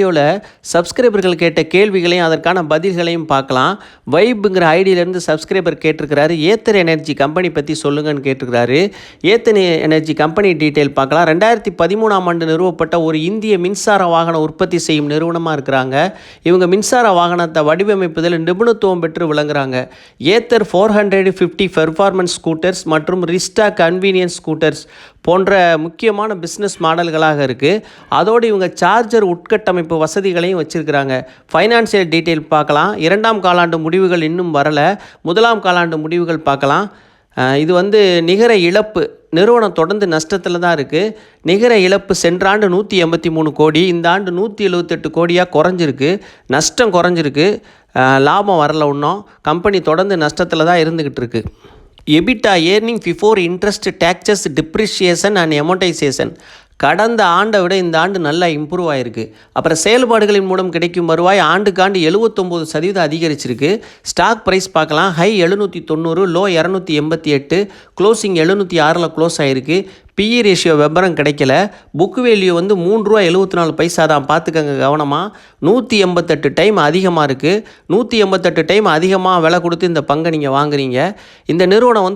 வீடியோவில் சப்ஸ்கிரைபர்கள் கேட்ட கேள்விகளையும் அதற்கான பதில்களையும் பார்க்கலாம். வைப்புங்கிற ஐடியிலேருந்து சப்ஸ்கிரைபர் கேட்டிருக்கிறாரு, ஏத்தர் எனர்ஜி கம்பெனி பற்றி சொல்லுங்கன்னு கேட்டிருக்கிறாரு. ஏத்தர் எனர்ஜி கம்பெனி டீட்டெயில் பார்க்கலாம். 2013ஆம் ஆண்டு நிறுவப்பட்ட ஒரு இந்திய மின்சார வாகன உற்பத்தி செய்யும் நிறுவனமாக இருக்கிறாங்க. இவங்க மின்சார வாகனத்தை வடிவமைப்பதில் நிபுணத்துவம் பெற்று விளங்குறாங்க. ஏத்தர் 450 பெர்ஃபார்மன்ஸ் ஸ்கூட்டர்ஸ் மற்றும் ரிஸ்டா கன்வீனியன்ஸ் ஸ்கூட்டர்ஸ் போன்ற முக்கியமான பிஸ்னஸ் மாடல்களாக இருக்குது. அதோடு இவங்க சார்ஜர் உட்கட்டமைப்பு வசதிகளையும் வச்சுருக்கிறாங்க. ஃபைனான்சியல் டீட்டெயில் பார்க்கலாம். 2ஆம் காலாண்டு முடிவுகள் இன்னும் வரலை. 1ஆம் காலாண்டு முடிவுகள் பார்க்கலாம். இது நிகர இழப்பு, நிறுவனம் தொடர்ந்து நஷ்டத்தில் தான் இருக்குது. நிகர இழப்பு சென்ற ஆண்டு 183 கோடி, இந்த ஆண்டு 178 கோடியாக குறைஞ்சிருக்கு. நஷ்டம் குறைஞ்சிருக்கு, லாபம் வரல. இன்னும் கம்பெனி தொடர்ந்து நஷ்டத்தில் தான் இருந்துக்கிட்டு இருக்குது. EBITDA, earning before interest taxes depreciation and amortization கடந்த ஆண்டை விட இந்த ஆண்டு நல்லா இம்ப்ரூவ் ஆகிருக்கு. அப்புறம் செயல்பாடுகளின் மூலம் கிடைக்கும் வருவாய் ஆண்டுக்காண்டு 79% அதிகரிச்சிருக்கு. ஸ்டாக் ப்ரைஸ் பார்க்கலாம். ஹை 790, லோ 288, க்ளோசிங் 706 க்ளோஸ் ஆகிருக்கு. பிஇ ரேஷியோ விவரம் கிடைக்கல. புக் வேல்யூ ₹3.74 தான், பார்த்துக்கங்க கவனமாக. 188 டைம் அதிகமாக இருக்குது. 188 டைம் அதிகமாக விலை கொடுத்து இந்த பங்கை நீங்கள் வாங்குறீங்க. இந்த நிறுவனம்